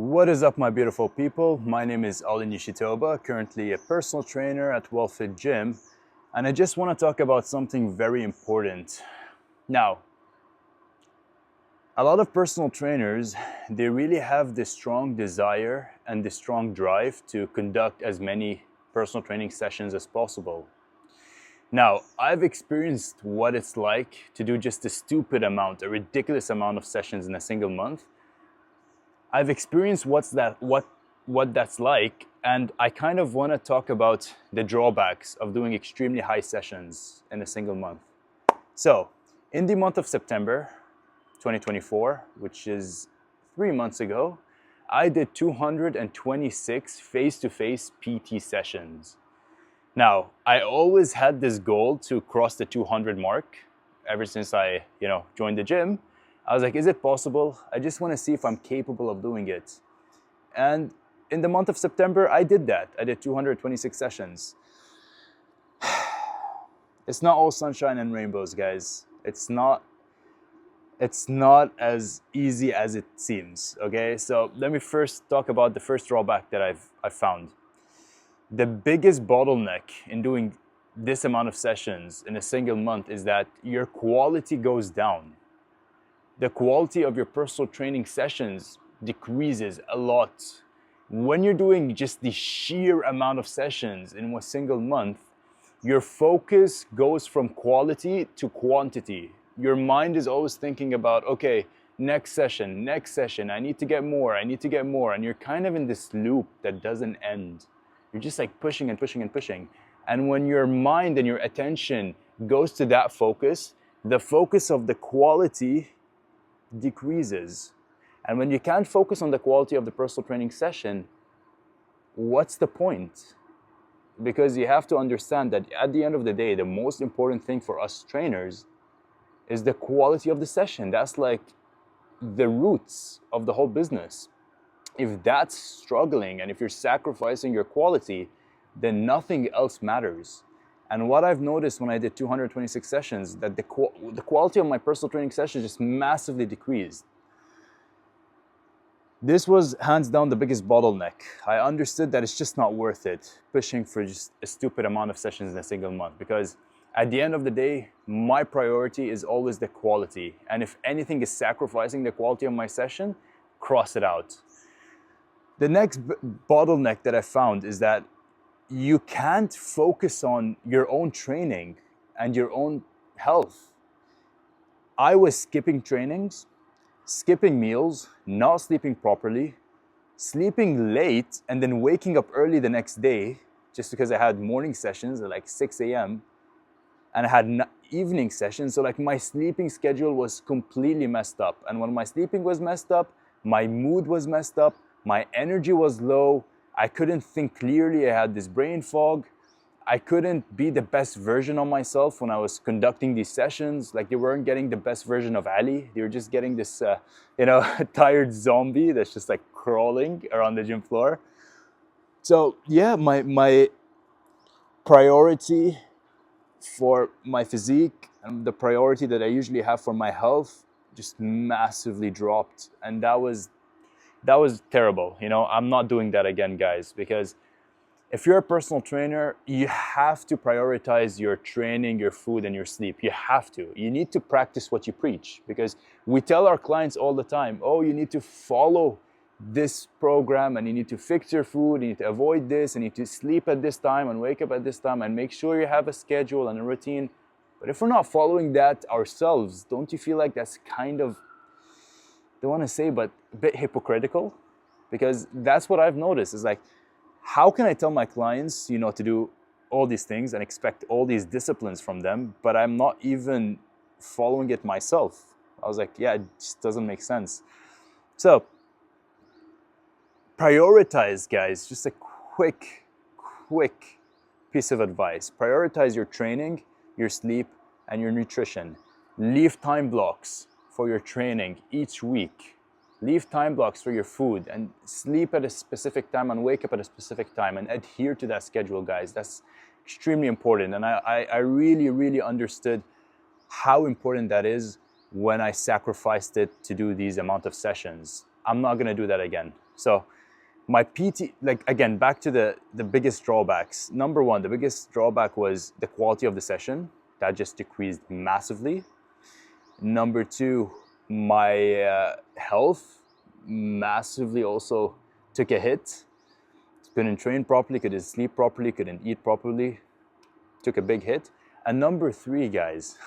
What is up, my beautiful people? My name is Ali Nishitoba, currently a personal trainer at WellFit Gym, and I just want to talk about something very important. Now, a lot of personal trainers, they really have this strong desire and this strong drive to conduct as many personal training sessions as possible. Now, I've experienced what it's like to do just a stupid amount, a ridiculous amount of sessions in a single month. I've experienced what that's like, and I kind of want to talk about the drawbacks of doing extremely high sessions in a single month. So, in the month of September 2024, which is 3 months ago, I did 226 face-to-face PT sessions. Now, I always had this goal to cross the 200 mark ever since I, joined the gym. I was like, is it possible? I just want to see if I'm capable of doing it. And in the month of September, I did that. I did 226 sessions. It's not all sunshine and rainbows, guys. It's not as easy as it seems, okay? So let me first talk about the first drawback that I've found. The biggest bottleneck in doing this amount of sessions in a single month is that your quality goes down. The quality of your personal training sessions decreases a lot. When you're doing just the sheer amount of sessions in a single month, your focus goes from quality to quantity. Your mind is always thinking about, okay, next session, I need to get more, and you're kind of in this loop that doesn't end. You're just like pushing and pushing and pushing. And when your mind and your attention goes to that focus, the focus of the quality decreases. And when you can't focus on the quality of the personal training session, what's the point? Because you have to understand that at the end of the day, the most important thing for us trainers is the quality of the session. That's like the roots of the whole business. If that's struggling and if you're sacrificing your quality, then nothing else matters. And what I've noticed when I did 226 sessions, that the quality of my personal training sessions just massively decreased. This was hands down the biggest bottleneck. I understood that it's just not worth it pushing for just a stupid amount of sessions in a single month, because at the end of the day, my priority is always the quality. And if anything is sacrificing the quality of my session, cross it out. The next bottleneck that I found is that you can't focus on your own training and your own health. I was skipping trainings, skipping meals, not sleeping properly, sleeping late, and then waking up early the next day just because I had morning sessions at like 6 a.m. and I had evening sessions. So like my sleeping schedule was completely messed up. And when my sleeping was messed up, my mood was messed up, my energy was low, I couldn't think clearly, I had this brain fog. I couldn't be the best version of myself when I was conducting these sessions. Like, they weren't getting the best version of Ali. They were just getting this, tired zombie that's just like crawling around the gym floor. So yeah, my priority for my physique and the priority that I usually have for my health just massively dropped. And that was terrible. I'm not doing that again, guys, because if you're a personal trainer, you have to prioritize your training, your food, and your sleep. You have to. You need to practice what you preach, because we tell our clients all the time, oh, you need to follow this program and you need to fix your food, you need to avoid this, and you need to sleep at this time and wake up at this time and make sure you have a schedule and a routine. But if we're not following that ourselves, don't you feel like that's kind of, I don't want to say, but a bit hypocritical? Because that's what I've noticed is like, how can I tell my clients, to do all these things and expect all these disciplines from them, but I'm not even following it myself? I was like, yeah, it just doesn't make sense. So prioritize, guys. Just a quick piece of advice. Prioritize your training, your sleep, and your nutrition. Leave time blocks for your training each week. Leave time blocks for your food, and sleep at a specific time and wake up at a specific time, and adhere to that schedule, guys. That's extremely important. And I really understood how important that is when I sacrificed it to do these amount of sessions. I'm not gonna do that again. So my PT, like again, back to the biggest drawbacks. Number one, the biggest drawback was the quality of the session. That just decreased massively. Number two, my health massively also took a hit. Couldn't train properly, couldn't sleep properly, couldn't eat properly. Took a big hit. And number three, guys,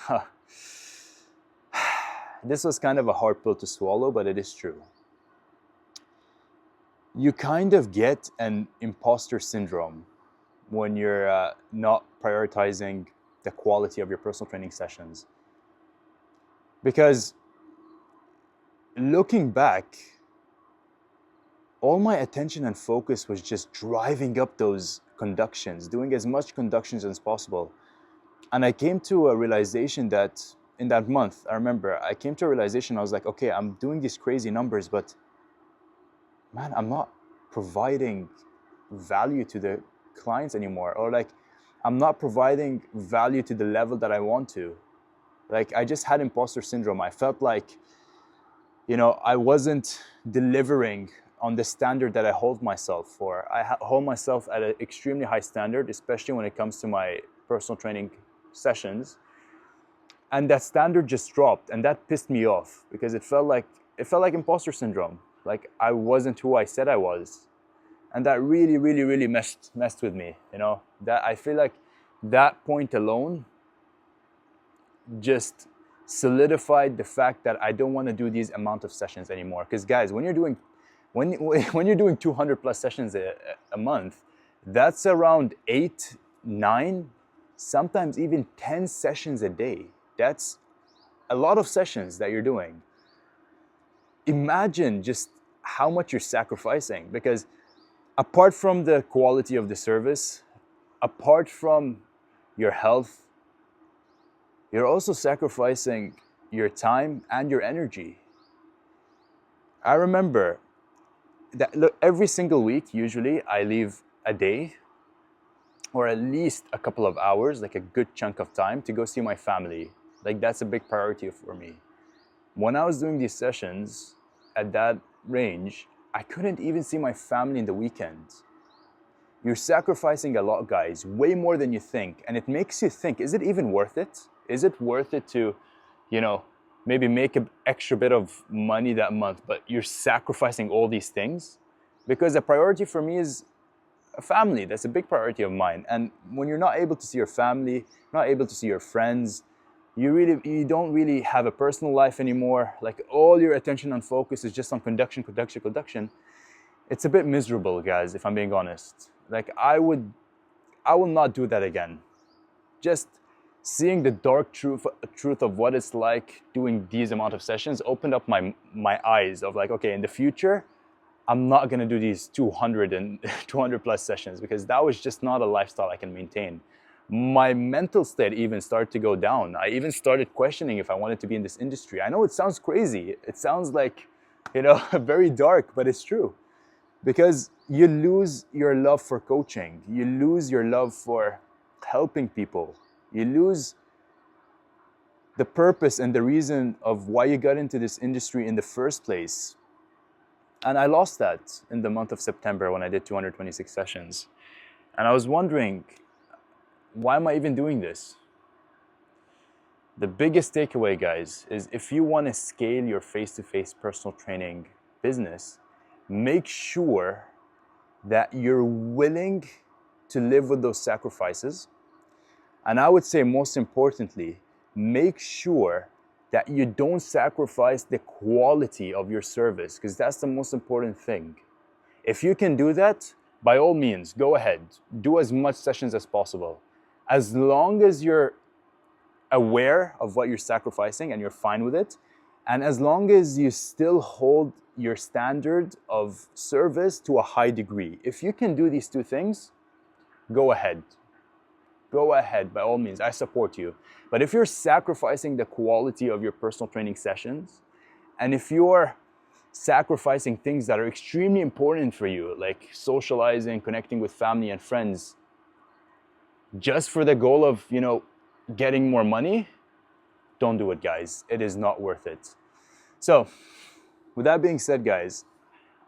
this was kind of a hard pill to swallow, but it is true. You kind of get an imposter syndrome when you're not prioritizing the quality of your personal training sessions. Because looking back, all my attention and focus was just driving up those conductions, doing as much conductions as possible. And I came to a realization that in that month, I remember, I came to a realization, I was like, okay, I'm doing these crazy numbers, but man, I'm not providing value to the clients anymore. Or like, I'm not providing value to the level that I want to. Like, I just had imposter syndrome. I felt like, you know, I wasn't delivering on the standard that I hold myself for. I hold myself at an extremely high standard, especially when it comes to my personal training sessions. And that standard just dropped, and that pissed me off because it felt like imposter syndrome. Like I wasn't who I said I was. And that really, really, really messed with me, you know. That I feel like that point alone just solidified the fact that I don't want to do these amount of sessions anymore. Because guys, when you're doing 200 plus sessions a month, that's around 8, 9, sometimes even 10 sessions a day. That's a lot of sessions that you're doing. Imagine just how much you're sacrificing, because apart from the quality of the service, apart from your health, you're also sacrificing your time and your energy. I remember that, look, every single week, usually I leave a day or at least a couple of hours, like a good chunk of time to go see my family. Like that's a big priority for me. When I was doing these sessions at that range, I couldn't even see my family in the weekends. You're sacrificing a lot, guys, way more than you think. And it makes you think, is it even worth it? Is it worth it to, you know, maybe make an extra bit of money that month, but you're sacrificing all these things? Because a priority for me is a family. That's a big priority of mine. And when you're not able to see your family, not able to see your friends, you don't really have a personal life anymore. Like all your attention and focus is just on conduction. It's a bit miserable, guys, if I'm being honest. Like I will not do that again. Just seeing the dark truth of what it's like doing these amount of sessions opened up my eyes of like, okay, in the future, I'm not gonna do these 200 plus sessions, because that was just not a lifestyle I can maintain. My mental state even started to go down. I even started questioning if I wanted to be in this industry. I know it sounds crazy. It sounds like, you know, very dark, but it's true. Because you lose your love for coaching. You lose your love for helping people. You lose the purpose and the reason of why you got into this industry in the first place. And I lost that in the month of September when I did 226 sessions. And I was wondering, why am I even doing this? The biggest takeaway, guys, is if you want to scale your face-to-face personal training business, make sure that you're willing to live with those sacrifices. And I would say most importantly, make sure that you don't sacrifice the quality of your service, because that's the most important thing. If you can do that, by all means, go ahead. Do as much sessions as possible. As long as you're aware of what you're sacrificing and you're fine with it, and as long as you still hold your standard of service to a high degree. If you can do these two things, go ahead. Go ahead, by all means, I support you. But if you're sacrificing the quality of your personal training sessions, and if you're sacrificing things that are extremely important for you, like socializing, connecting with family and friends, just for the goal of, you know, getting more money, don't do it, guys. It is not worth it. So, With that being said, guys,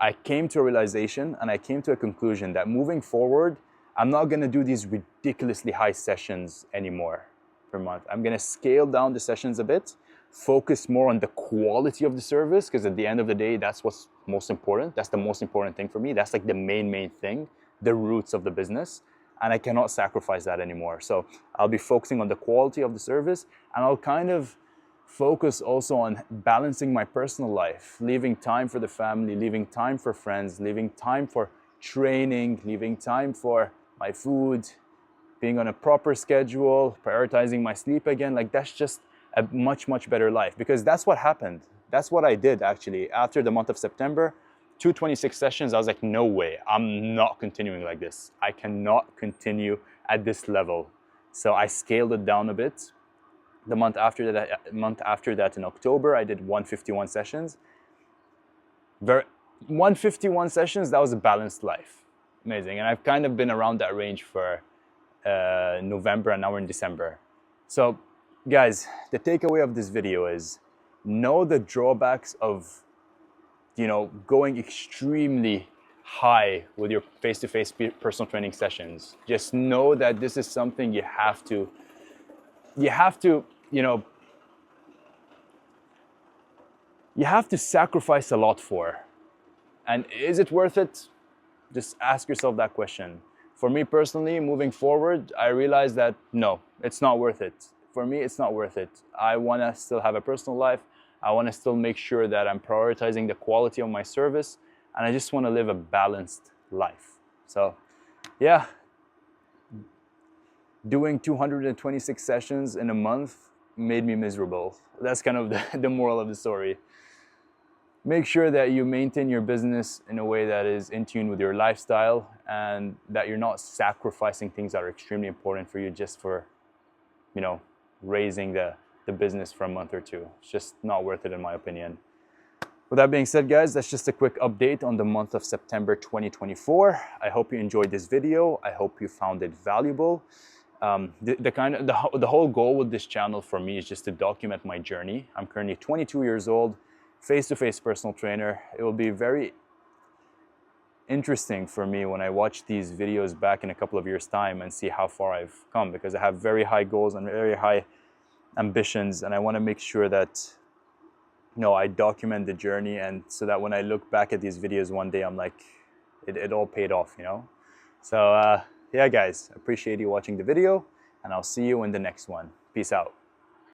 I came to a realization and I came to a conclusion that moving forward, I'm not gonna do these ridiculously high sessions anymore per month. I'm gonna scale down the sessions a bit, focus more on the quality of the service, because at the end of the day, that's what's most important. That's the most important thing for me. That's like the main thing, the roots of the business. And I cannot sacrifice that anymore. So I'll be focusing on the quality of the service, and I'll kind of focus also on balancing my personal life, leaving time for the family, leaving time for friends, leaving time for training, leaving time for my food, being on a proper schedule, prioritizing my sleep again. Like, that's just a much better life, because that's what happened. That's what I did actually. After the month of September, 226 sessions, I was like, no way, I'm not continuing like this. I cannot continue at this level. So I scaled it down a bit. The month after that in October, I did 151 sessions. 151 sessions, that was a balanced life. Amazing. And I've kind of been around that range for November, and now we're in December. So guys, the takeaway of this video is know the drawbacks of, you know, going extremely high with your face-to-face personal training sessions. Just know that this is something you have to, you know, you have to sacrifice a lot for. And is it worth it? Just ask yourself that question. For me personally, moving forward, I realized that no, it's not worth it. For me, it's not worth it. I want to still have a personal life. I want to still make sure that I'm prioritizing the quality of my service, and I just want to live a balanced life. So yeah, doing 226 sessions in a month made me miserable. That's kind of the moral of the story. Make sure that you maintain your business in a way that is in tune with your lifestyle, and that you're not sacrificing things that are extremely important for you just for, you know, raising the business for a month or two. It's just not worth it in my opinion. With that being said, guys, that's just a quick update on the month of September 2024. I hope you enjoyed this video. I hope you found it valuable. The whole goal with this channel for me is just to document my journey. I'm currently 22 years old, face-to-face personal trainer. It will be very interesting for me when I watch these videos back in a couple of years' time and see how far I've come, because I have very high goals and very high ambitions, and I want to make sure that, you know, I document the journey, and so that when I look back at these videos one day, I'm like, it all paid off, you know. So yeah, guys, appreciate you watching the video, and I'll see you in the next one. Peace out.